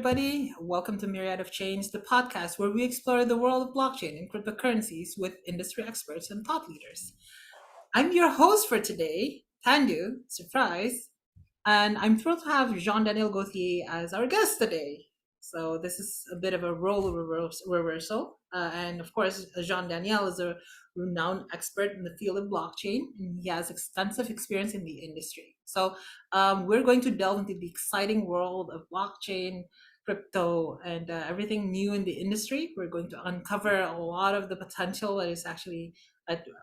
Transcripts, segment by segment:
everybody. Welcome to Myriad of Chains, the podcast where we explore the world of blockchain and cryptocurrencies with industry experts and thought leaders. I'm your host for today, Tandu, surprise, and I'm thrilled to have Jean-Daniel Gauthier as our guest today. So this is a bit of a reversal. And of course, Jean-Daniel is a renowned expert in the field of blockchain, and he has extensive experience in the industry. So we're going to delve into the exciting world of blockchain, crypto, and everything new in the industry. We're going to uncover a lot of the potential that is actually,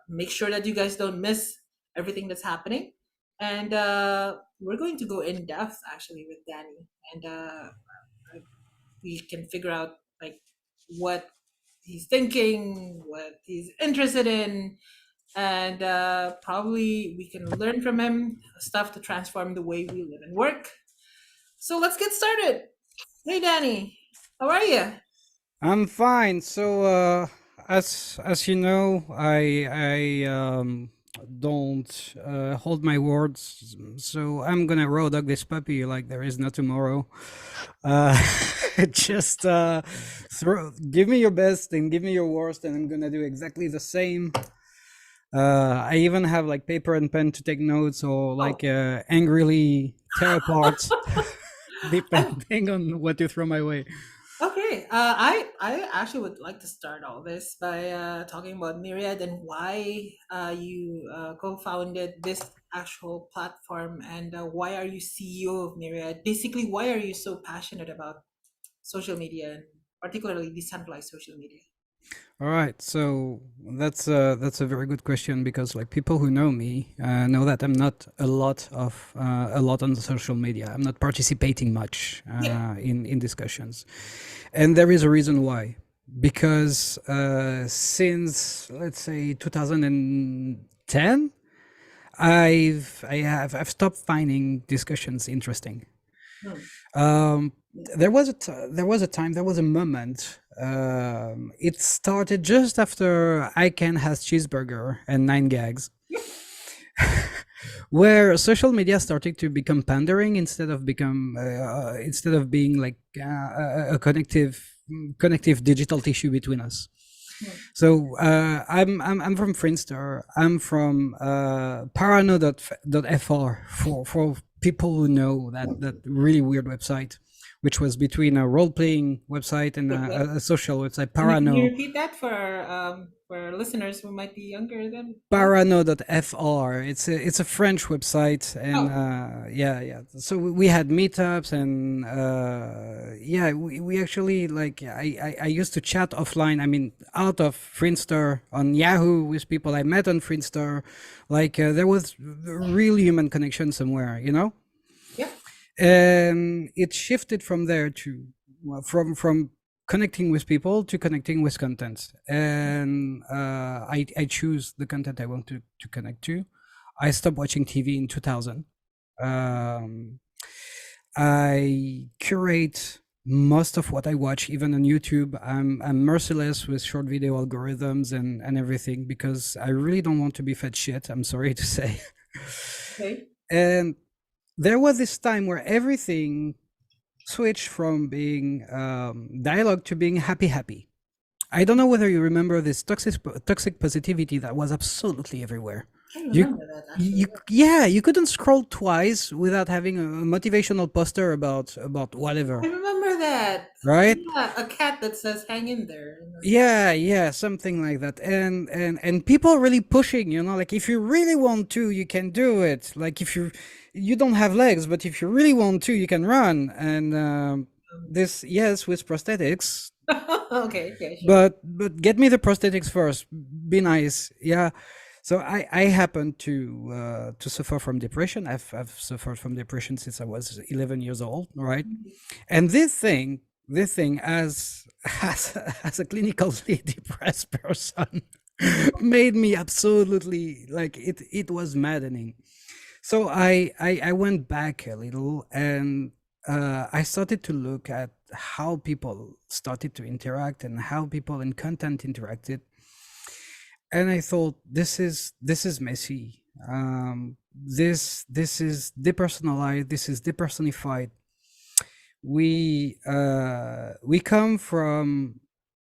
make sure that you guys don't miss everything that's happening. And we're going to go in depth actually with Danny, and we can figure out like what he's thinking, what he's interested in, and probably we can learn from him stuff to transform the way we live and work. So let's get started. Hey, Danny, how are you? I'm fine. As you know, I don't hold my words. So I'm gonna road dog this puppy like there is no tomorrow. Uh, just give me your best and give me your worst, and I'm gonna do exactly the same. I even have like paper and pen to take notes or Oh, like angrily tear apart, I'm depending on what you throw my way. okay. I actually would like to start all this by talking about Myriad and why you co-founded this actual platform, and why are you CEO of Myriad? Basically, why are you so passionate about social media and particularly decentralized social media? All right, so that's a very good question because like people who know me know that I'm not a lot on the social media. I'm not participating much Yeah. in discussions, and there is a reason why. Because since let's say 2010, I've stopped finding discussions interesting. Hmm. Um, there was a time, there was a moment. It started just after I Can has cheeseburger and nine gags, where social media started to become pandering instead of being like a connective digital tissue between us. Hmm. So I'm from Friendster. I'm from Parano.fr for people who know that really weird website, which was between a role playing website and Wait, what? a social website. Can you repeat that for our listeners who might be younger than us? Parano.fr. It's a French website, and Oh, yeah. So we had meetups, and yeah, we actually like I used to chat offline. I mean, out of Friendster on Yahoo with people I met on Friendster. Like there was real human connection somewhere, you know. yeah. And it shifted from there to well, from connecting with people to connecting with content, and I choose the content I want to connect to. I stopped watching TV in 2000. um, I curate most of what I watch, even on YouTube. I'm merciless with short video algorithms and everything because I really don't want to be fed shit. I'm sorry to say. Okay. And there was this time where everything switched from being dialogue to being happy. I don't know whether you remember this toxic positivity that was absolutely everywhere. I You remember that actually. you yeah, you couldn't scroll twice without having a motivational poster about I whatever, remember that. right? Yeah, a cat that says "hang in there." Yeah, something like that. And people really pushing, like if you really want to, you can do it. Like if you don't have legs, but if you really want to, you can run. And this, yes, with prosthetics, Okay, okay, sure. but get me the prosthetics first. Be nice. Yeah. So I happen to suffer from depression. I've suffered from depression since I was 11 years old, right? And this thing as a clinically depressed person made me absolutely like it was maddening. So I went back a little, and I started to look at how people started to interact and how people in content interacted, and I thought this is messy. This is depersonalized, this is depersonified. we come from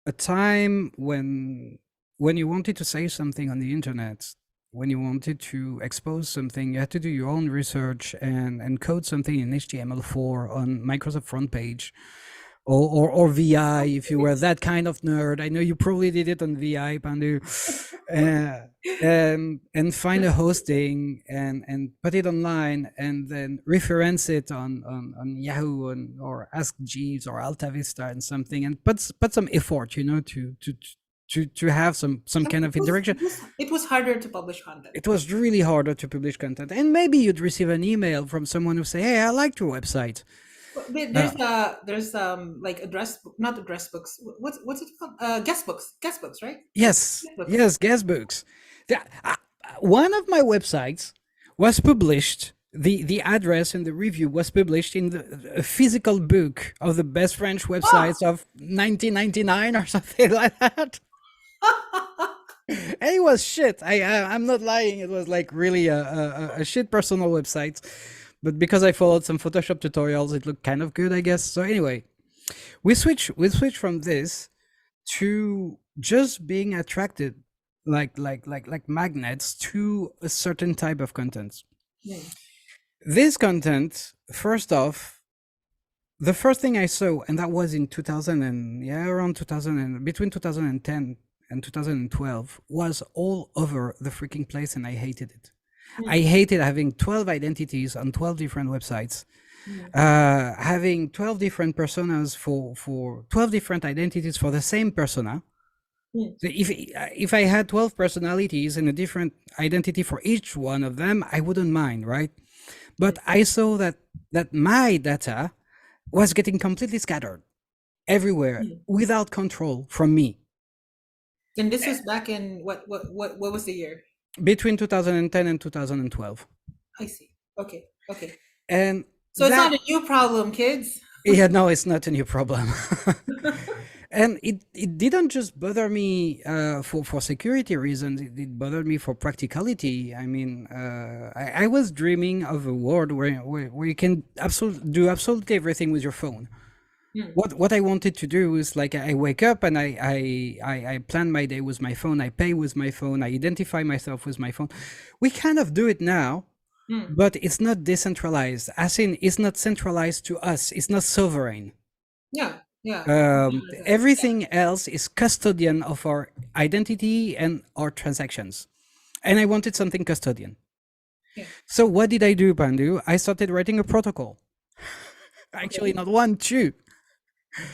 a time when you wanted to say something on the internet, when you wanted to expose something, you had to do your own research and code something in HTML4 on Microsoft front page, or VI if you were that kind of nerd. I know you probably did it on VI, Pandu. uh, and find a hosting and put it online and then reference it on Yahoo or Ask Jeeves or Alta Vista and something, and put some effort, to have some kind of interaction. It was harder to publish content. It was really harder to publish content, and maybe you'd receive an email from someone who say, "Hey, I liked your website." But Uh, there's like address book, not address books. What's it called? Guest books, right? yes, Guest books. yes, guest books. One of my websites was published. The address and the review was published in a physical book of the best French Ah! websites of 1999 or something like that. And it was shit. I'm not lying. It was like really a shit personal website, but because I followed some Photoshop tutorials, it looked kind of good, I guess. So anyway, we switch from this to just being attracted like magnets to a certain type of content. Hmm, This content, first off, the first thing I saw, and that was in 2000 and yeah, around 2000 and between 2010 and 2012, was all over the freaking place, and I hated it. I hmm, hated having 12 identities on 12 different websites, hmm, having 12 different personas for 12 different identities for the same persona. hmm, So if I had 12 personalities and a different identity for each one of them, I wouldn't mind, right? hmm, But I saw that my data was getting completely scattered everywhere hmm. without control from me And this was back in what was the year? between 2010 and 2012. I see. Okay, okay. And So it's not that, a new problem, kids. yeah, no, it's not a new problem. And it didn't just bother me for security reasons. It bothered me for practicality. I mean, I was dreaming of a world where you can do absolutely everything with your phone. Hmm, What I wanted to do is like I wake up and I plan my day with my phone. I pay with my phone. I identify myself with my phone. We kind of do it now, hmm. but it's not decentralized. As in, it's not centralized to us. It's not sovereign. Yeah, yeah. Yeah, Everything else is custodian of our identity and our transactions. And I wanted something custodian. yeah. So what did I do, Pandu? I started writing a protocol. Actually, Okay. not one, two.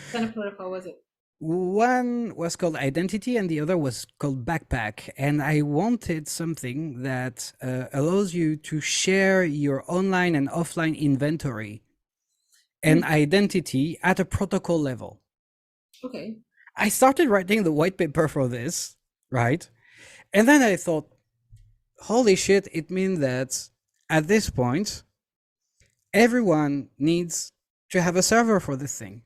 What kind of protocol was it? One was called identity and the other was called backpack. And I wanted something that allows you to share your online and offline inventory Hmm, and identity at a protocol level. okay. I started writing the white paper for this, right? And then I thought, holy shit, it means that at this point, everyone needs to have a server for this thing.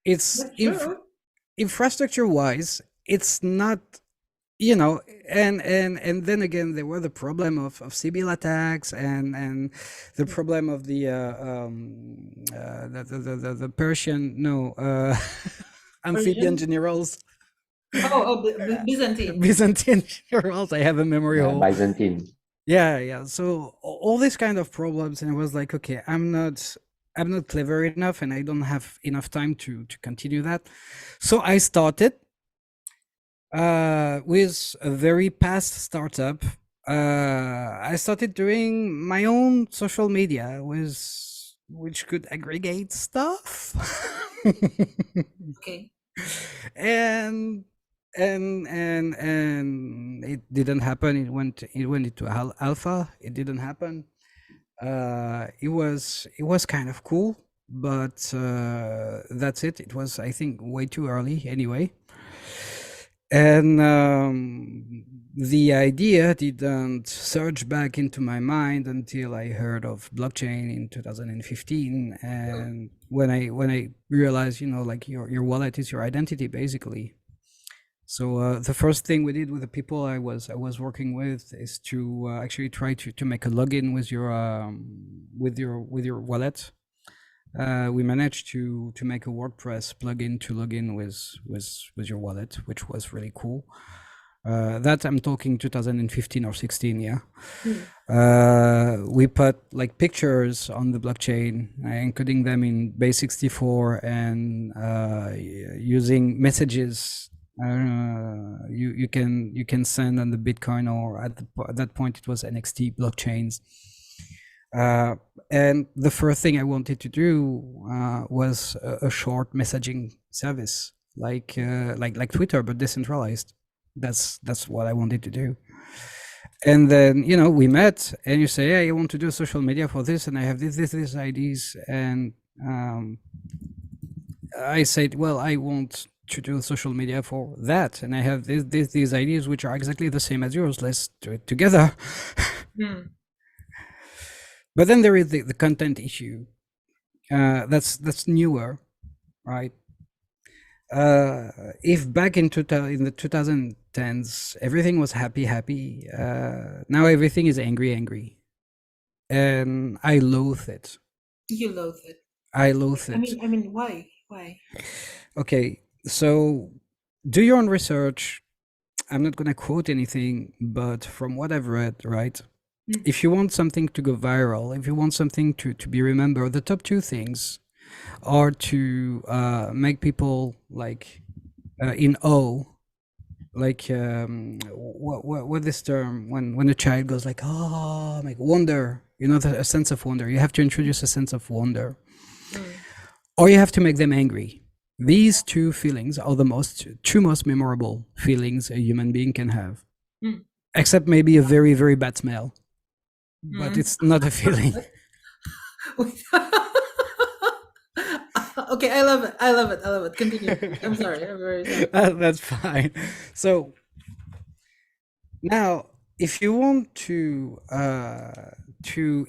It's That's true. infrastructure wise, it's not, you know, and then again, there were the problem of Sibyl attacks and the problem of the Persian, no, amphibian Persian? generals. Byzantine. Byzantine generals. I have a memory Yeah, hole. Byzantine. Yeah, yeah. So all these kind of problems, and I was like, okay, I'm not clever enough, and I don't have enough time to continue that. So I started with a very past startup. I started doing my own social media, which could aggregate stuff. Okay. and and it didn't happen. It went into alpha. It didn't happen. It was kind of cool, but that's it. It was, I think, way too early anyway. And the idea didn't surge back into my mind until I heard of blockchain in 2015, and when I realized, like your wallet is your identity basically. So the first thing we did with the people I was working with is to actually try to make a login with your wallet. We managed to make a WordPress plugin to log in with your wallet, which was really cool. That I'm talking 2015 or 16, yeah. Mm. We put like pictures on the blockchain, encoding them in base64 and using messages you can send on the Bitcoin, or at that point it was NXT blockchains. Uh, and the first thing I wanted to do was a short messaging service, like Twitter, but decentralized. That's what I wanted to do. And then we met, and you say, "Hey, I want to do social media for this, and I have these ideas." And I said, "Well, I want to do social media for that, and I have these ideas which are exactly the same as yours. Let's do it together." Mm. But then there is the content issue. That's newer, right? If back in 2000, in the 2010s everything was happy, now everything is angry, and I loathe it. You loathe it. I loathe I it. mean, I mean, why? Why? Okay, so do your own research. I'm not going to quote anything, but from what I've read, right? Mm. If you want something to go viral, if you want something to be remembered, the top two things are to make people like in awe, like what this term, when a child goes like, oh, like wonder, a sense of wonder. You have to introduce a sense of wonder, Mm. or you have to make them angry. These two feelings are the two most memorable feelings a human being can have, Mm. except maybe a very very bad smell, but Mm. it's not a feeling. Okay, I love it. I love it. I love it. Continue. I'm sorry. I'm very sorry. That's fine. So now, if you want to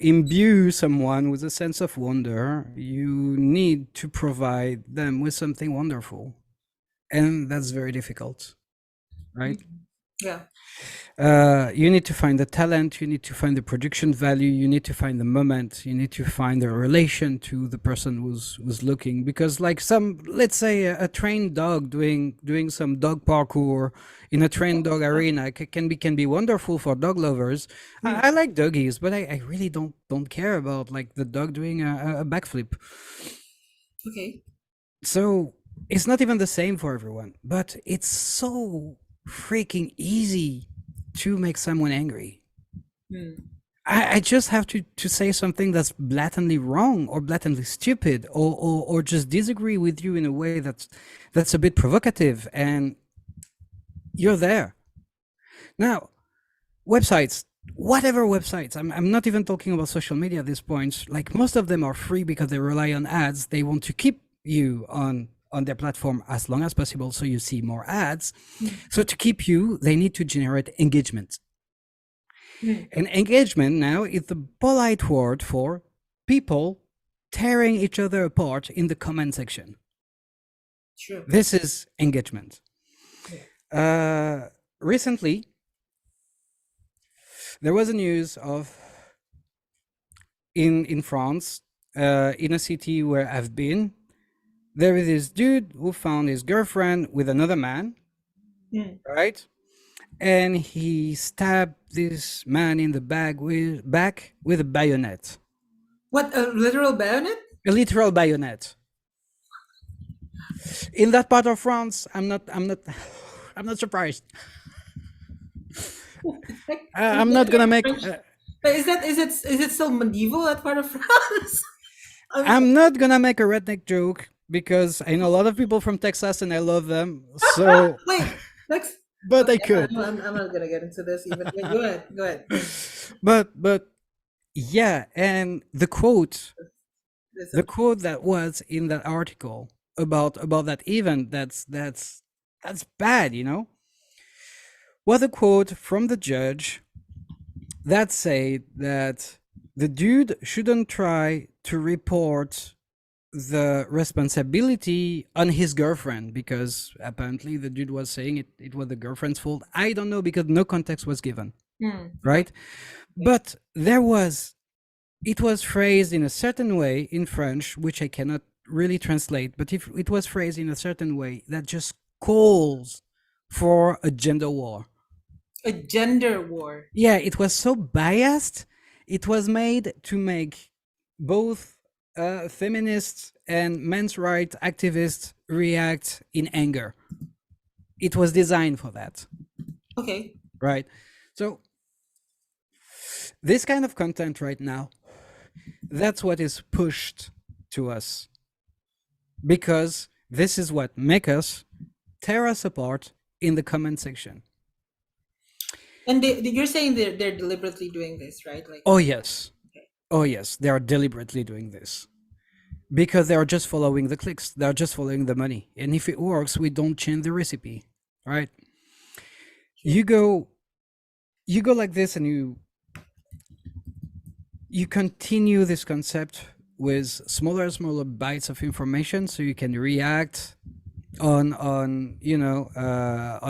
imbue someone with a sense of wonder, you need to provide them with something wonderful, and that's very difficult, right? Mm. Yeah. You need to find the talent, you need to find the production value, you need to find the moment, you need to find the relation to the person who's looking. Because, like, let's say a trained dog doing some dog parkour in a trained dog arena can be wonderful for dog lovers. Mm. I like doggies, but I really don't care about like the dog doing a backflip. Okay. So it's not even the same for everyone, but it's so freaking easy to make someone angry. Mm. I just have to say something that's blatantly wrong or blatantly stupid, or just disagree with you in a way that's a bit provocative, and you're there. Now, websites, whatever websites, I'm not even talking about social media at this point. Like, most of them are free because they rely on ads. They want to keep you on their platform as long as possible so you see more ads. Mm. So to keep you, they need to generate engagement. Mm. And engagement now is the polite word for people tearing each other apart in the comment section. True. This is engagement. Yeah. Recently, there was a news of in France, in a city where I've been. There is this dude who found his girlfriend with another man, Mm. right? And he stabbed this man in the back with a bayonet, What, a literal bayonet? a literal bayonet. In that part of France, I'm not surprised. Like, I'm not gonna make. French. Is it still medieval, that part of France? I'm I'm not gonna make a redneck joke because I know a lot of people from Texas and I love them. So, wait. Next. but I Okay, could. I'm not gonna get into this even. Wait, go ahead. Go ahead. But yeah, and the Listen. quote that was in that article about that event, that's bad, was a quote from the judge that said that the dude shouldn't try to report the responsibility on his girlfriend, because apparently the dude was saying it was the girlfriend's fault. I don't know, because no context was given, Mm. Okay. right? But there was it was phrased in a certain way in French, which I cannot really translate, but if it was phrased in a certain way that just calls for a gender war. A gender war. Yeah, it was so biased. It was made to make both feminists and men's rights activists react in anger. It was designed for that, Okay. right? So, this kind of content right now, that's what is pushed to us because this is what make us tear us apart in the comment section. And you're saying they're deliberately doing this, right? Like, Oh yes. okay. Oh yes, they are deliberately doing this because they are just following the clicks. They are just following the money. And if it works, we don't change the recipe, right? Sure. You go you go like this and you continue this concept with smaller and smaller bites of information so you can react on on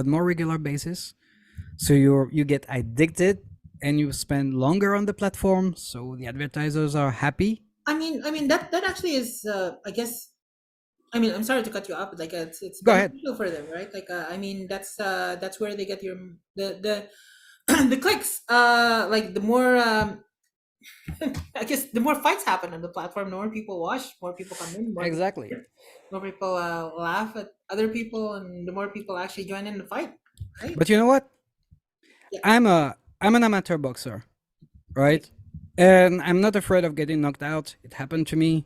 more regular basis, so you get addicted and you spend longer on the platform so the advertisers are happy. I mean that actually is, I guess. I mean, I'm sorry to cut you off, but like, it's Go ahead. beneficial for them, right? Like, I mean, that's where they get the the clicks. Like the more, I guess, the more fights happen on the platform, the more people watch, more people come in, Exactly. more people laugh at other people, and the more people actually join in the fight, right? But you know what, Yeah. I'm an amateur boxer, Okay. right? And I'm not afraid of getting knocked out. It happened to me.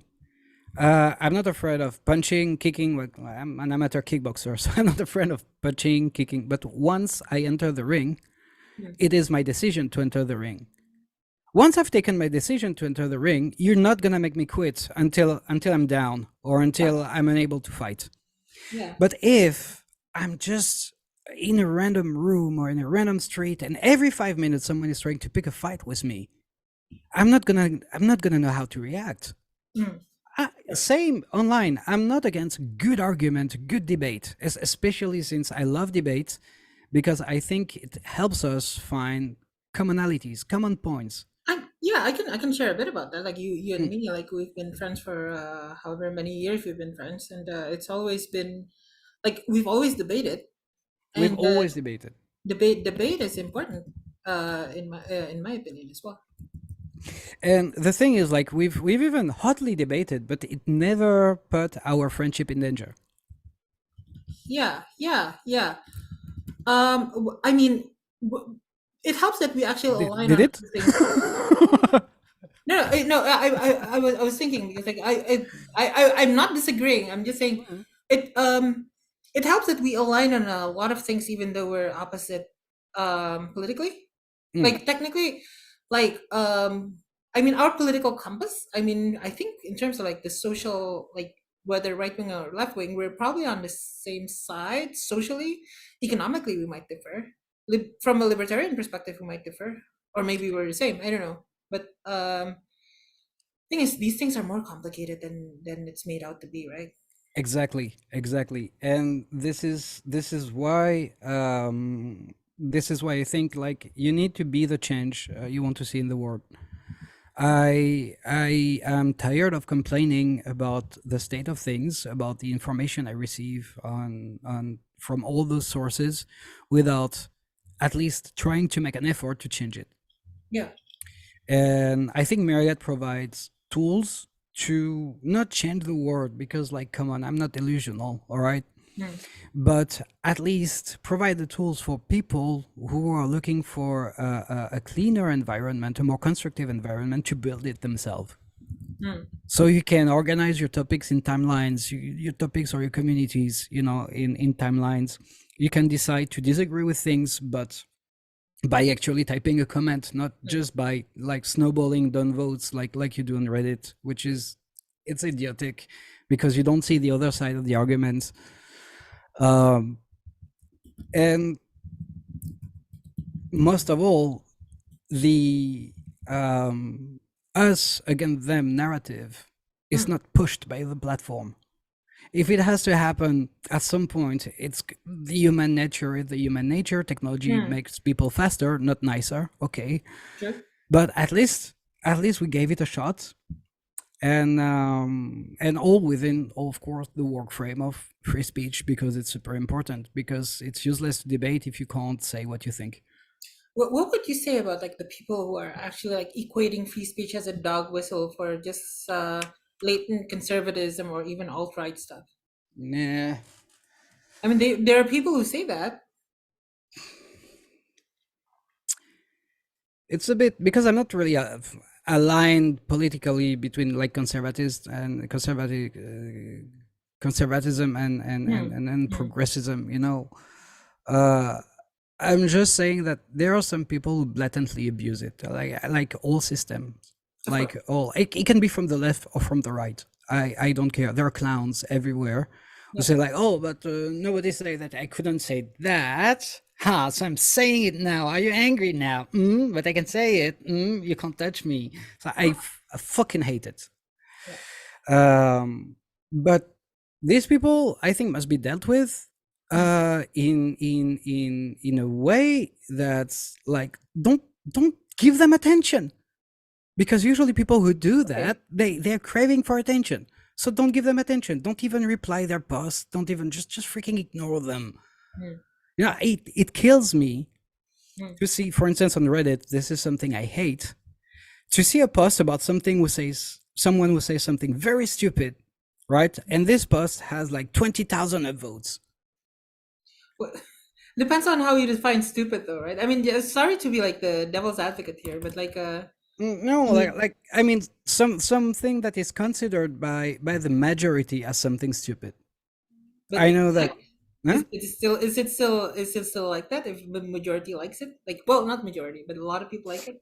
I'm not afraid of punching, kicking. Well, I'm an amateur kickboxer, so I'm not afraid of punching, kicking. But once I enter the ring, Hmm. it is my decision to enter the ring. Once I've taken my decision to enter the ring, you're not gonna make me quit until I'm down or Yeah. until I'm unable to fight. Yeah. But if I'm just in a random room or in a random street and every 5 minutes someone is trying to pick a fight with me, I'm not gonna know how to react. Hmm. Same online. I'm not against good argument, good debate, especially since I love debate because I think it helps us find commonalities, common points. Yeah, I can share a bit about that. Like, you and Mm, me, like, we've been friends for however many years we've been friends, and it's always been like we've always debated, we've and always debated. debate is important, in my opinion as well. And the thing is, like, we've even hotly debated, but it never put our friendship in danger. Yeah, yeah, yeah. I mean, it helps that we actually align Did on a it? few things. No, no, no. I was thinking, because like I'm not disagreeing. I'm just saying Mm, it. It helps that we align on a lot of things, even though we're opposite, politically. mm, Like, technically, like, I mean, our political compass. I mean, I think in terms of like the social, like, whether right wing or left wing, we're probably on the same side socially. Economically, we might differ. From a libertarian perspective, we might differ, or maybe we're the same. I don't know. But thing is, these things are more complicated than it's made out to be, right? exactly, exactly. And this is why I think like you need to be the change you want to see in the world. I am tired of complaining about the state of things, about the information I receive on from all those sources, without at least trying to make an effort to change it. Yeah. And I think Myriad provides tools to not change the world because, like, come on, I'm not delusional, all right? Hmm. But at least provide the tools for people who are looking for a cleaner environment, a more constructive environment to build it themselves. Hmm. So you can organize your topics in timelines, your topics or your communities, in timelines. You can decide to disagree with things, but by actually typing a comment, not Hmm. just by like snowballing down votes like you do on Reddit, which is it's idiotic because you don't see the other side of the arguments. Um, and most of all, the us against them narrative is Hmm. not pushed by the platform. If it has to happen at some point, it's the human nature. The human nature. Technology Hmm. makes people faster, not nicer. Okay, Sure. but at least we gave it a shot, and all within, of course, the work frame of free speech, because it's super important, because it's useless to debate if you can't say what you think. What would you say about like the people who are actually like equating free speech as a dog whistle for just latent conservatism or even alt-right stuff? Nah, I mean, there are people who say that. it's a bit because I'm not really aligned politically between like conservatives and conservatism Hmm. and Hmm. progressism. Uh, I'm just saying that there are some people who blatantly abuse it, like all systems, Of course. like all. It can be from the left or from the right. I don't care. There are clowns everywhere who Yeah. say like, oh, but nobody say that. I couldn't say that. Ha! So I'm saying it now. Are you angry now? But I can say it. You can't touch me. So I fucking hate it. Yeah. But these people, I think, must be dealt with Hmm. in a way that's like, don't give them attention, because usually people who do Okay. that, they're craving for attention. So don't give them attention. Don't even reply their posts. Don't even just freaking ignore them. Hmm. It kills me Hmm. to see, for instance, on Reddit. This is something I hate, to see a post about something who says someone will say something very stupid, right? And this post has like 20,000 upvotes. Well, depends on how you define stupid, though, right? I mean, yeah, sorry to be like the devil's advocate here, but like, No, I mean, like I mean, something that is considered by the majority as something stupid. but I it's know that. like, Huh? is it still like that if the majority likes it? Like, well, not majority, but a lot of people like it.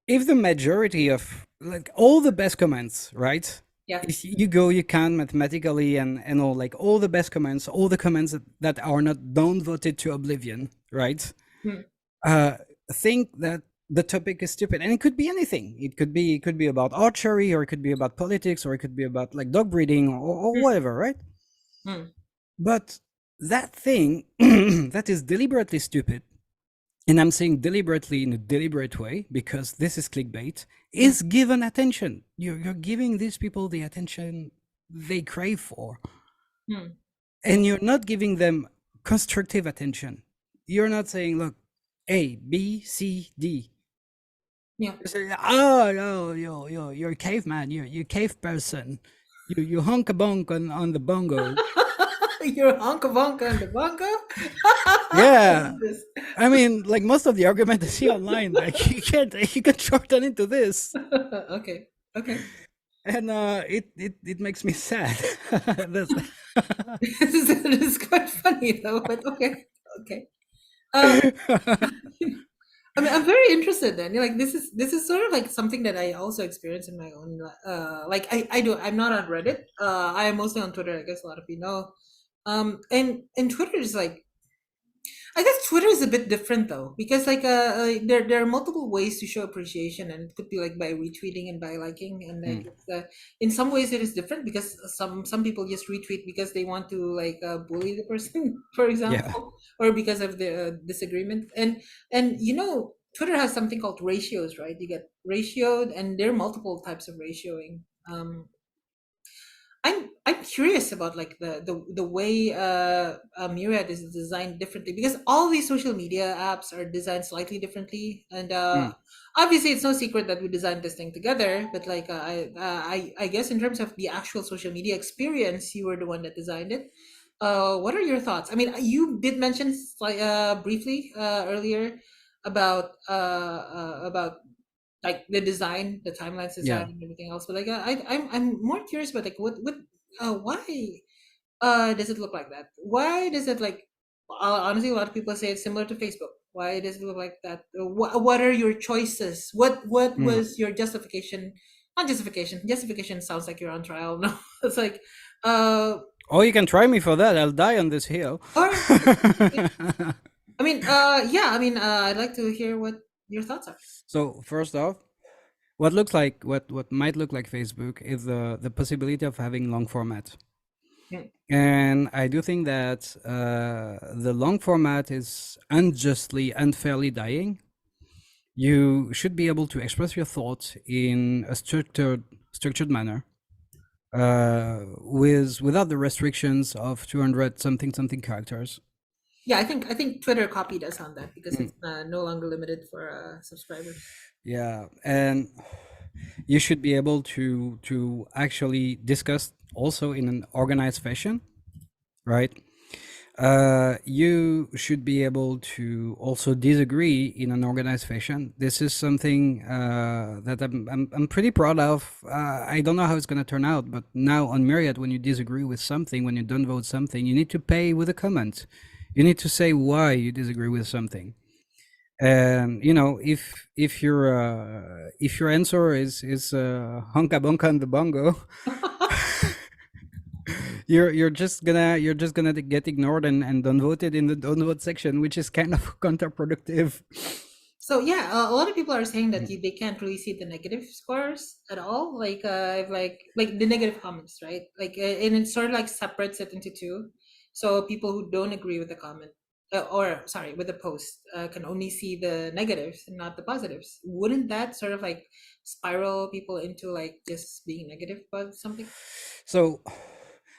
If the majority of like all the best comments, right? Yeah. If you go, you count mathematically and all, like all the best comments, all the comments that are not down voted to oblivion, right? Hmm. uh, think that the topic is stupid, and it could be anything. It could be about archery, or it could be about politics, or it could be about like dog breeding, or Hmm. whatever, right? Hmm. But that thing that is deliberately stupid, and I'm saying deliberately in a deliberate way because this is clickbait, Hmm. is given attention. You're giving these people the attention they crave for, Hmm. and you're not giving them constructive attention. You're not saying, look, A, B, C, D. Yeah. You say, oh, you're a caveman. You're a cave person. You honk a bonk on the bongo. You're honka bonka and the bongo. I Yeah, love this. I mean, like most of the argument I see online, like you can shorten into this, Okay. Okay. and it makes me sad. That's This is quite funny though, but okay. Okay. Um, I mean, I'm very interested then. Like this is sort of like something that I also experience in my own like I'm not on Reddit. I am mostly on Twitter, I guess a lot of you know. And Twitter is like I guess Twitter is a bit different though, because like there are multiple ways to show appreciation, and it could be like by retweeting and by liking, and like Mm, in some ways it is different because some people just retweet because they want to like bully the person, for yeah. example, or because of the disagreement, and you know Twitter has something called ratios, right? You get ratioed, and there are multiple types of ratioing. I'm curious about like the way Myriad is designed differently because all these social media apps are designed slightly differently, and Mm, obviously it's no secret that we designed this thing together. But like I guess in terms of the actual social media experience, you were the one that designed it. What are your thoughts? I mean, you did mention briefly earlier about like the design, the timelines yeah. design, and everything else. But like, I'm more curious about like why does it look like that? Why does it like? Honestly, a lot of people say it's similar to Facebook. Why does it look like that? What are your choices? What Mm. was your justification? Not justification. Justification sounds like you're on trial. No, it's like, Oh, you can try me for that. I'll die on this hill. or I mean, yeah. I mean, I'd like to hear what your thoughts are. So first off, what might look like Facebook is the possibility of having long format. Mm, And I do think that the long format is unjustly, unfairly dying You should be able to express your thoughts in a structured manner, with without the restrictions of 200 something something characters. Yeah, I think Twitter copied us on that because Mm, it's no longer limited for subscribers. yeah, and you should be able to actually discuss also in an organized fashion, right? You should be able to also disagree in an organized fashion. This is something that I'm pretty proud of. I don't know how it's going to turn out, but now on Myriad, when you disagree with something, when you don't vote something, you need to pay with a comment. You need to say why you disagree with something. And you know, if your answer is honka bonka and the bongo, you're just gonna get ignored and unvoted in the don't vote section, which is kind of counterproductive. So yeah, a lot of people are saying that Mm. they can't really see the negative scores at all. Like the negative comments, right? And it sort of like separates it into two. So people who don't agree with the comment, or sorry, with the post, can only see the negatives and not the positives. Wouldn't that sort of like spiral people into like just being negative about something? So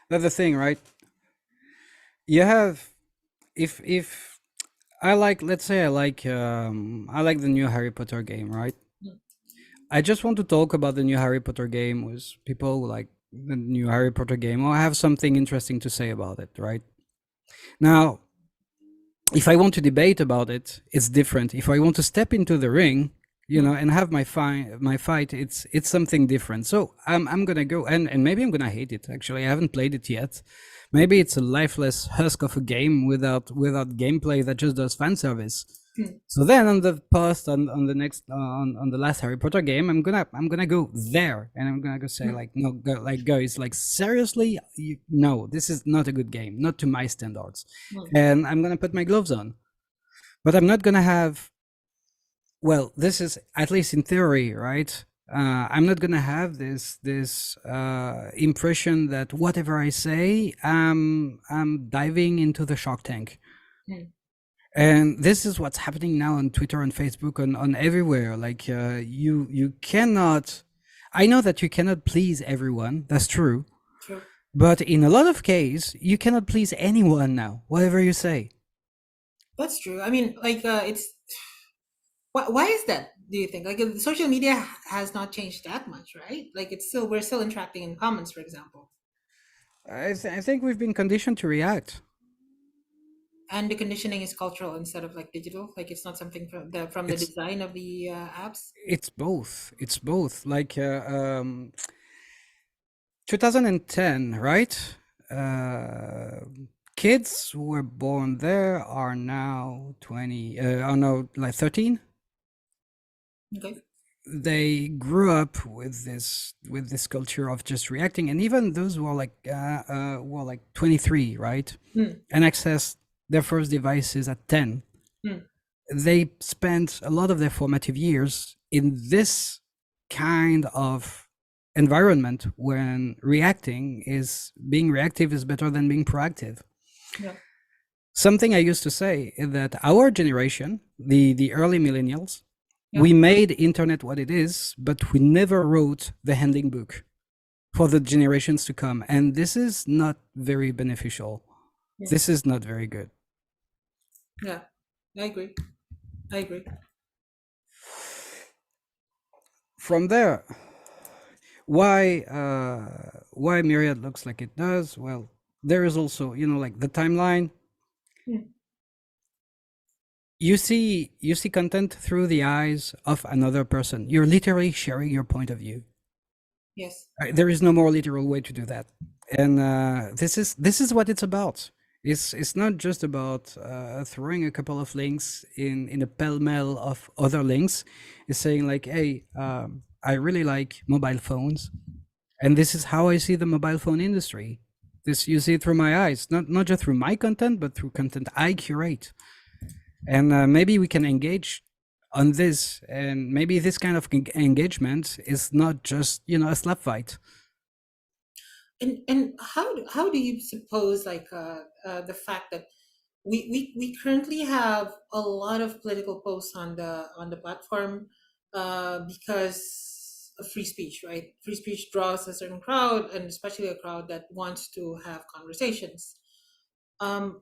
that's the thing, right? You have, if I like, let's say I like the new Harry Potter game, right? Mm, I just want to talk about the new Harry Potter game with people who like the new Harry Potter game or have something interesting to say about it, right? Now, if I want to debate about it, it's different. If I want to step into the ring, mm, and have my fight, it's something different. So I'm gonna go, and maybe I'm gonna hate it. Actually, I haven't played it yet. Maybe it's a lifeless husk of a game without gameplay that just does fan service. mm, So then on the post on the next on the last Harry Potter game, I'm gonna go there and I'm gonna go say mm, like no, like guys, like seriously, no, this is not a good game, not to my standards, mm, and I'm gonna put my gloves on. But I'm not gonna have, well, this is at least in theory, right? I'm not gonna have this impression that whatever I say, I'm diving into the Shark Tank. mm. And this is what's happening now on Twitter and Facebook, on everywhere. Like you cannot. I know that you cannot please everyone. That's true. True. But in a lot of cases, you cannot please anyone now. Whatever you say, That's true. I mean, like it's why is that? Do you think like social media has not changed that much, right? Like it's still we're still interacting in comments, for example, I think we've been conditioned to react. and the conditioning is cultural instead of like digital. Like it's not something from the It's design of the apps. it's both. It's both. Like 2010, right? Uh, Kids who were born there are now 20. Are now like 13. Okay. They grew up with this culture of just reacting, and even those who are like 23, right, Mm, and access their first devices at 10, mm, they spent a lot of their formative years in this kind of environment when reacting is being reactive is better than being proactive. yeah. Something I used to say is that our generation, the early millennials, Yeah. we made internet what it is, but we never wrote the handling book for the generations to come, and this is not very beneficial. Yeah. This is not very good. Yeah. I agree. I agree. From there, why Myriad looks like it does? Well, there is also, like the timeline. Mm, You see content through the eyes of another person. You're literally sharing your point of view. yes. There is no more literal way to do that, and this is what it's about. It's not just about throwing a couple of links in a pell mell of other links. It's saying like, hey, I really like mobile phones, and this is how I see the mobile phone industry. This, you see it through my eyes, not just through my content, but through content I curate. And maybe we can engage on this, and maybe this kind of engagement is not just a slap fight. And how do you suppose like the fact that we currently have a lot of political posts on the platform because of free speech, right? Free speech draws a certain crowd, and especially a crowd that wants to have conversations.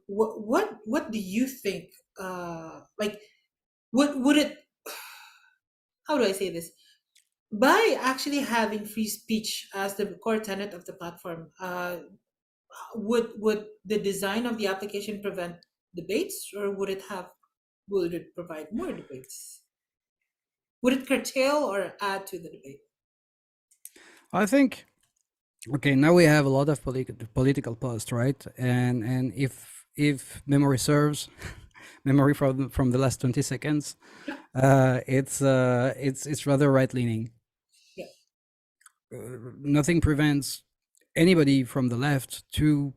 What do you think? Like, would it? How do I say this? By actually having free speech as the core tenet of the platform, would the design of the application prevent debates, or would it provide more debates? Would it curtail or add to the debate? I think okay. Now we have a lot of political posts, right? And if memory serves, memory from the last 20 seconds, Yeah, it's rather right leaning. yeah. Nothing prevents anybody from the left to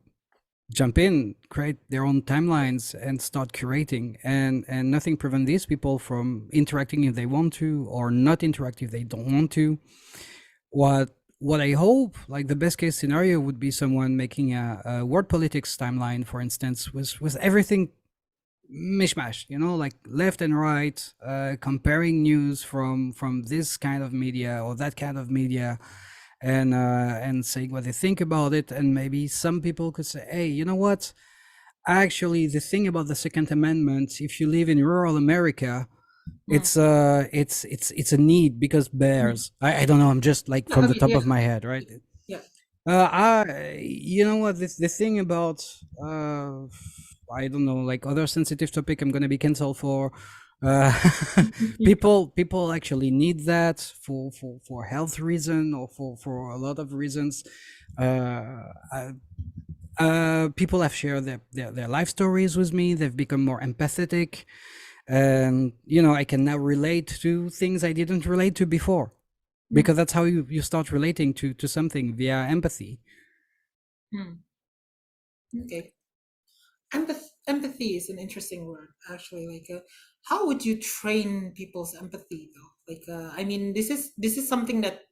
jump in, create their own timelines, and start curating. And nothing prevents these people from interacting if they want to, or not interact if they don't want to. What I hope, like the best case scenario, would be someone making a word politics timeline, for instance, with everything mishmash, like left and right, comparing news from this kind of media or that kind of media, and saying what they think about it. And maybe some people could say, hey, you know what, actually the thing about the Second Amendment, if you live in rural America, Mm, it's a need because mm. bears. I don't know, I'm just like Yeah, from the okay, top yeah, of my head, right? yeah. You know what? This the thing about I don't know, like other sensitive topic. I'm gonna be canceled for. Uh, people actually need that for health reason, or for a lot of reasons. Uh, uh, People have shared their life stories with me. They've become more empathetic, and I can now relate to things I didn't relate to before, Mm, because that's how you start relating to something via empathy. mm. Okay. Empathy is an interesting word, actually. Like, how would you train people's empathy, though? Like, I mean, this is something that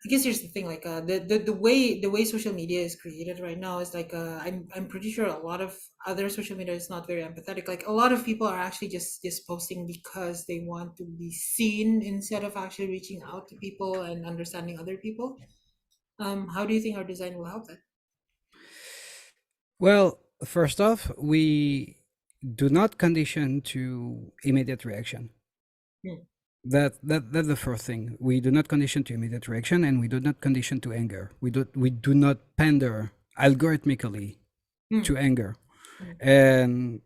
I guess here's the thing, like the way social media is created right now is like I'm pretty sure a lot of other social media is not very empathetic. Like a lot of people are actually just posting because they want to be seen instead of actually reaching out to people and understanding other people. How do you think our design will help that? Well, first off, we do not condition to immediate reaction. Hmm, That's the first thing. We do not condition to immediate reaction, and we do not condition to anger. We do not pander algorithmically hmm, to anger. hmm. And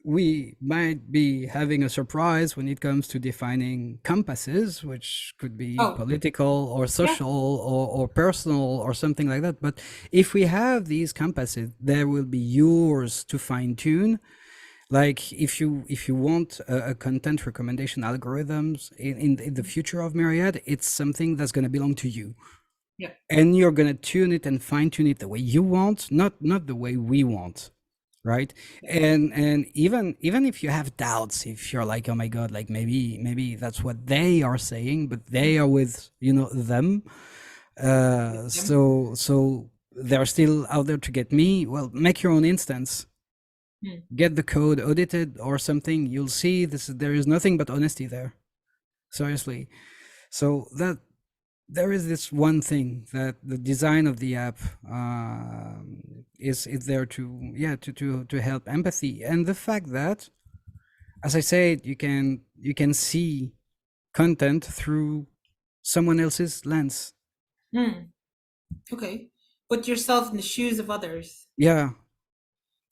we might be having a surprise when it comes to defining compasses, which could be Oh, political or yeah, social or personal or something like that. But if we have these compasses, there will be yours to fine tune. Like if you want a content recommendation algorithms in the future of Myriad, it's something that's going to belong to you, yeah, and you're going to tune it and fine tune it the way you want, not the way we want, right? And even if you have doubts, if you're like, oh my god, like maybe that's what they are saying, but they are with them, them. so they're still out there to get me. Well, make your own instance, Hmm, get the code audited or something. You'll see there is nothing but honesty there, seriously. So that there is this one thing, that the design of the app is there to, yeah, to help empathy, and the fact that, as I said, you can see content through someone else's lens. hmm. Okay. Put yourself in the shoes of others. Yeah,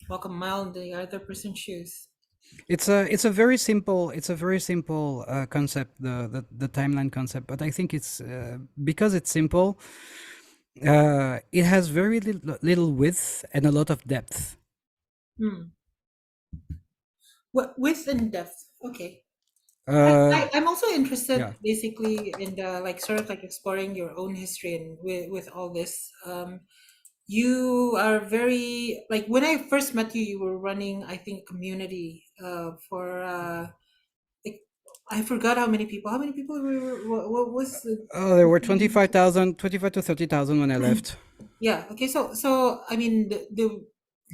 Walk a mile in the other person's shoes. it's a very simple concept, the timeline concept, but I think it's because it's simple, it has very little width and a lot of depth. Hmm. What width and depth? Okay. uh I'm also interested yeah. basically in the like sort of like exploring your own history and with all this. You are very like when I first met you, you were running I think a community for like I forgot how many people. How many people were what was the Oh, there were 25,000, 25 to 30,000 when I left. yeah, okay, so I mean the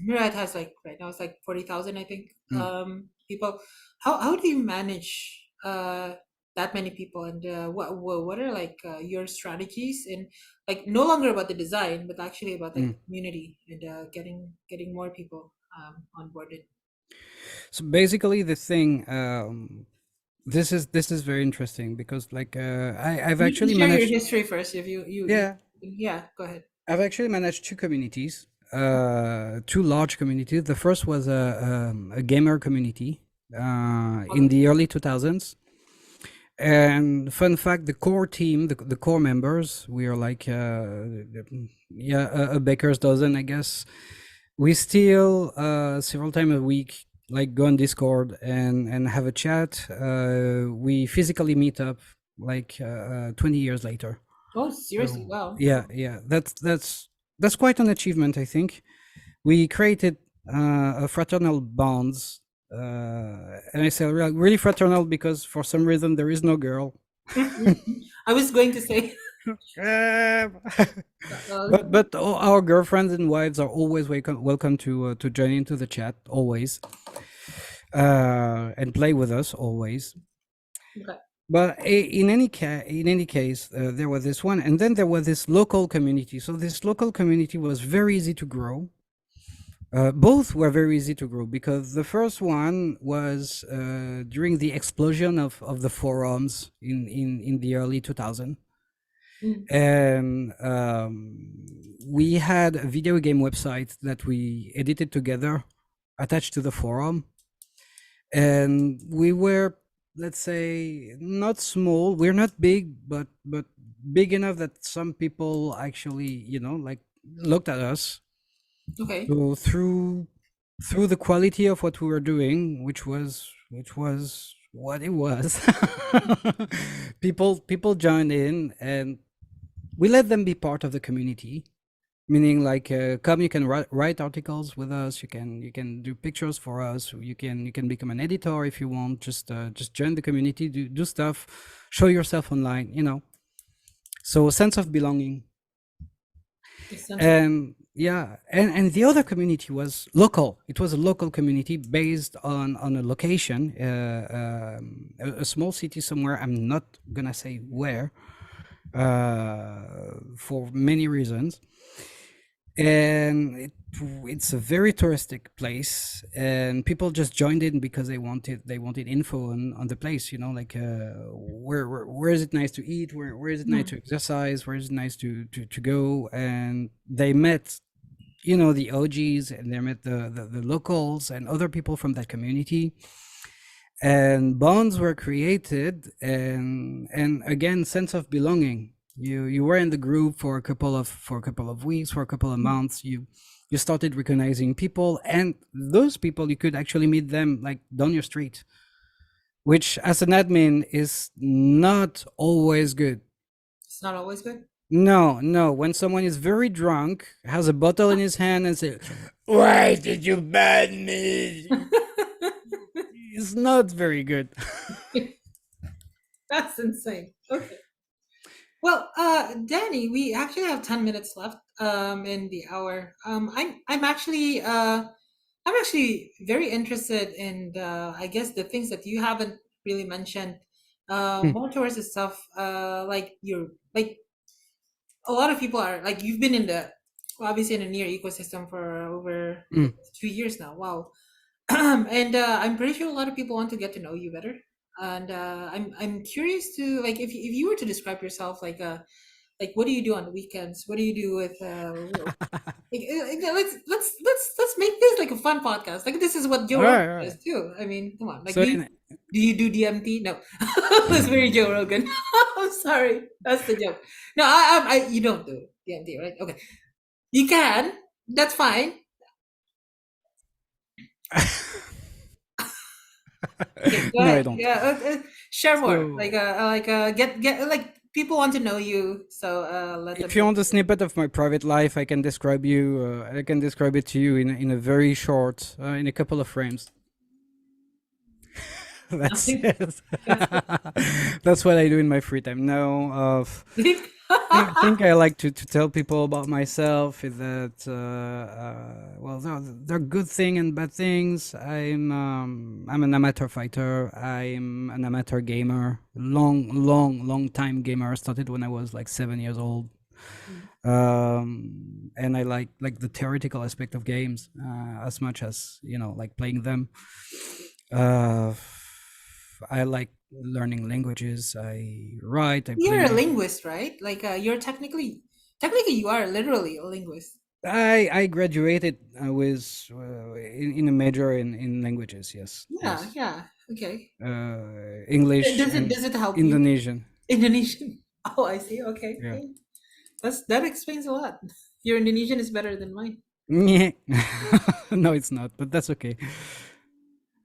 Myriad has like right now it's like 40,000, I think, Mm, people. How do you manage that many people, and what are like your strategies, and like no longer about the design, but actually about like mm. the community and getting more people onboarded. So basically, the thing, this is very interesting because like I've actually You share your managed, history first, if you yeah, yeah, go ahead. I've actually managed two communities, two large communities. The first was a gamer community in Okay. the early 2000s. And fun fact, the core team, the core members, we are like, yeah, a baker's dozen, I guess. We still several times a week, like go on Discord and have a chat. We physically meet up like 20 years later. Oh, seriously? So Wow. yeah, yeah, that's quite an achievement, I think. We created a fraternal bonds, and I say really fraternal because for some reason there is no girl. I was going to say, Uh, uh, but all our girlfriends and wives are always welcome to join into the chat always, and play with us always. okay. But in any case, there was this one, and then there was this local community. So this local community was very easy to grow. Both were very easy to grow because the first one was during the explosion of the forums in the early 2000s. Mm. And we had a video game website that we edited together attached to the forum, and we were, let's say, not small, we're not big, but big enough that some people actually, like, looked at us. Okay. So through the quality of what we were doing, which was what it was, people joined in, and we let them be part of the community. Meaning, like, come, you can write articles with us. You can do pictures for us. You can become an editor if you want. Just join the community, do stuff, show yourself online. So a sense of belonging. The sense of And yeah, and the other community was local. It was a local community based on a location, a small city somewhere. I'm not gonna say where, for many reasons. And it's a very touristic place, and people just joined in because they wanted info on the place. Like, where is it nice to eat, where is it nice to mm, exercise, where is it nice to go. And they met, the OGs, and they met the locals and other people from that community, and bonds were created, and again, sense of belonging. You were in the group for a couple of weeks, for a couple of mm. months. You started recognizing people, and those people, you could actually meet them like down your street, which as an admin is not always good. It's not always good. No, no, when someone is very drunk, has a bottle in his hand, and say, "Why did you ban me?" It's not very good. That's insane. Okay. Well, Danny, we actually have 10 minutes left in the hour. I'm actually very interested in I guess the things that you haven't really mentioned. Hmm, More towards the stuff like you're like a lot of people are like you've been in the obviously in the near ecosystem for over hmm. 2 years now. Wow. And I'm pretty sure a lot of people want to get to know you better. And I'm curious to like if you were to describe yourself like what do you do on the weekends? What do you do with let's make this like a fun podcast. Like this is what Joe All Rogan right, all right. does too. I mean, come on. Like So in do you do DMT? No. That's very Joe Rogan. I'm sorry. That's the joke. No, I you don't do DMT, right? Okay. You can. That's fine. Okay, go no, I ahead. don't. Yeah, share more. So Get like people want to know you, so let them if you get want to a know. snippet of my private life, I can describe you. I can describe it to you in a very short, in a couple of frames. That's Nothing. it. That's That's what I do in my free time. No, it. think I like to tell people about myself is that well, there are good thing and bad things. I'm an amateur fighter. I'm an amateur gamer. Long time gamer. I started when I was like 7 years old. And I like the theoretical aspect of games as much as like playing them. Uh, I like learning languages. I write. I You're a play. linguist, right? Like you're technically you are literally a linguist. I graduated with in a major in languages. Yes, Yeah, yes. yeah. Okay. English Does and it help you? Indonesian. Indonesian. Oh, I see. Okay. Yeah. Okay. That explains a lot. Your Indonesian is better than mine. Nyeh. No, it's not, but that's okay.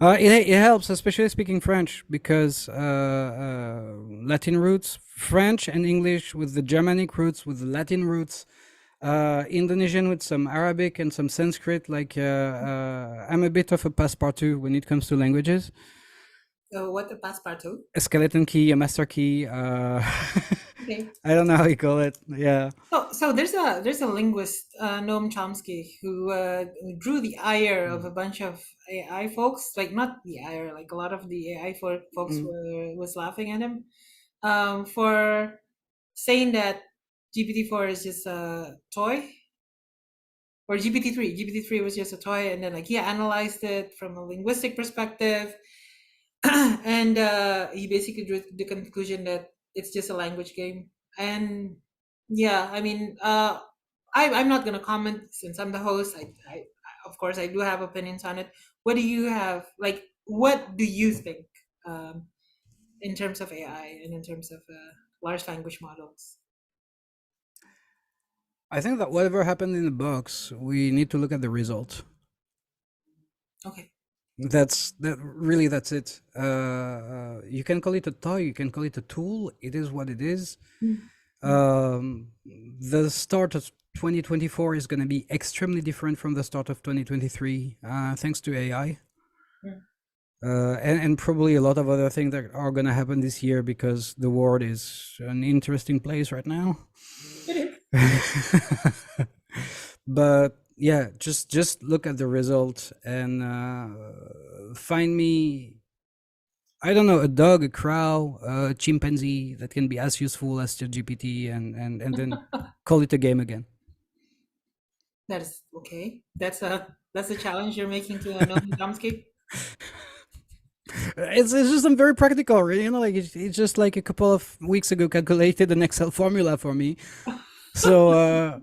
It helps, especially speaking French, because Latin roots, French and English with the Germanic roots, with the Latin roots, Indonesian with some Arabic and some Sanskrit. I'm a bit of a passepartout when it comes to languages. What a passepartout? A skeleton key, a master key. Okay. I don't know how you call it. Yeah. So there's a linguist, Noam Chomsky, who drew the ire of a bunch of AI folks. Like not the ire, like a lot of the AI folks Mm, was laughing at him for saying that GPT-4 is just a toy, or GPT-3. GPT-3 was just a toy, and then like he analyzed it from a linguistic perspective, and he basically drew the conclusion that it's just a language game. And yeah, I mean, I'm not gonna comment since I'm the host. Of course, I do have opinions on it. What do you have? Like, what do you think in terms of AI and in terms of large language models? I think that whatever happened in the box, we need to look at the result. Okay. That's it. You can call it a toy, you can call it a tool. It is what it is. Mm, mm, The start of 2024 is going to be extremely different from the start of 2023, thanks to AI. mm. And probably a lot of other things that are going to happen this year because the world is an interesting place right now. It is. But yeah, just look at the result and find me, I don't know, a dog, a crow, a chimpanzee that can be as useful as ChatGPT, and then call it a game again. That is okay. That's a challenge you're making to Noam Chomsky. It's just I'm very practical, right? Like it's just like a couple of weeks ago calculated an Excel formula for me. So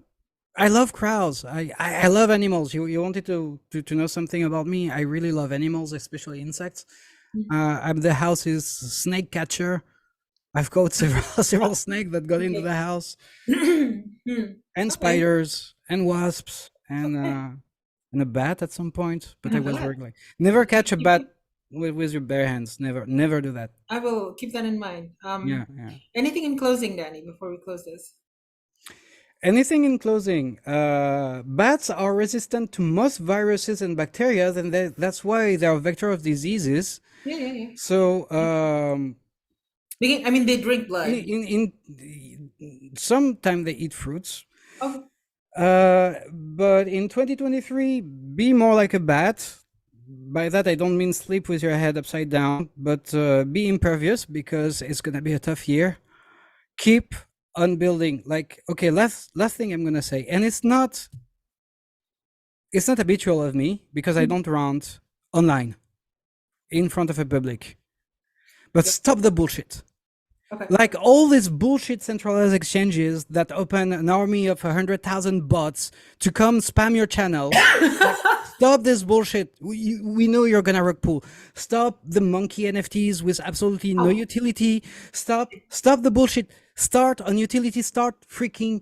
I love crows. I love animals. You wanted to know something about me? I really love animals, especially insects. I'm the house's snake catcher. I've caught several several snakes that got into Okay. the house, and Okay. spiders and wasps Okay. and a bat at some point. But And I a was bat. very like, never Okay. catch a bat with your bare hands. Never do that. I will keep that in mind. Yeah, yeah. Anything in closing, Danny, before we close this? Anything in closing? Bats are resistant to most viruses and bacteria, and that's why they are vector of diseases. Yeah, yeah, yeah. So, I mean, they drink in blood. sometime they eat fruits. Okay. But in 2023, be more like a bat. By that, I don't mean sleep with your head upside down, but be impervious because it's gonna be a tough year. Keep on building. Like, okay, last thing I'm gonna say, and it's not habitual of me because I Mm. don't rant online in front of a public. But Yep. stop the bullshit. Okay. Like all these bullshit centralized exchanges that open an army of 100,000 bots to come spam your channel. Like, stop this bullshit. We know you're gonna rug pull. Stop the monkey NFTs with absolutely no Oh, utility. Stop the bullshit. Start on utility. Start freaking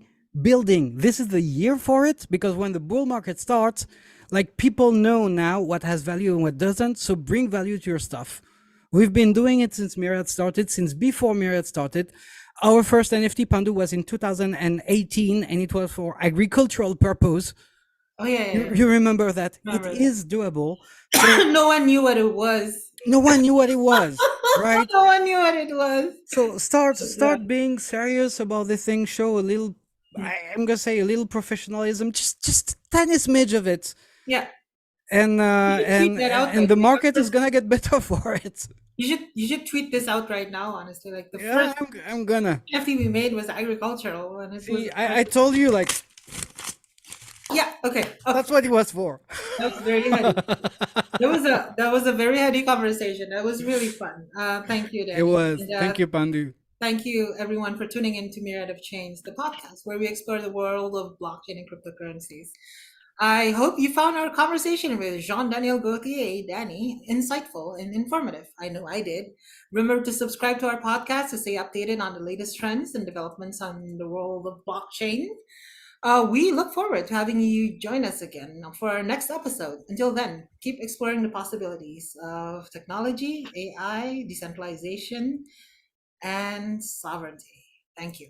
building. This is the year for it because when the bull market starts, like people know now what has value and what doesn't. So bring value to your stuff. We've been doing it since Myriad started, since before Myriad started. Our first NFT Pandu was in 2018 and it was for agricultural purpose. oh yeah, yeah, You, yeah. you remember that? It Remember is doable. So that? No one knew what it was. No one knew what it was, right? No one knew what it was. So start Yeah. start being serious about the thing. Show a little. I'm gonna say a little professionalism, just a tiny smidge of it, Yeah. and You uh, should tweet and that out, and by the the way. market is gonna get better for it. You should tweet this out right now, honestly. Like the Yeah, first I'm gonna NFT we made was agricultural and it was see. I told you like yeah, okay. Okay. that's what it was for. That was very heady. That was a very heady conversation. That was really fun. Thank you, It Danny. was. And Thank you, Pandu. thank you, everyone, for tuning in to Myriad of Chains, the podcast where we explore the world of blockchain and cryptocurrencies. I hope you found our conversation with Jean Daniel Gauthier, Danny, insightful and informative. I know I did. Remember to subscribe to our podcast to stay updated on the latest trends and developments on the world of blockchain. We look forward to having you join us again for our next episode. Until then, keep exploring the possibilities of technology, AI, decentralization, and sovereignty. Thank you.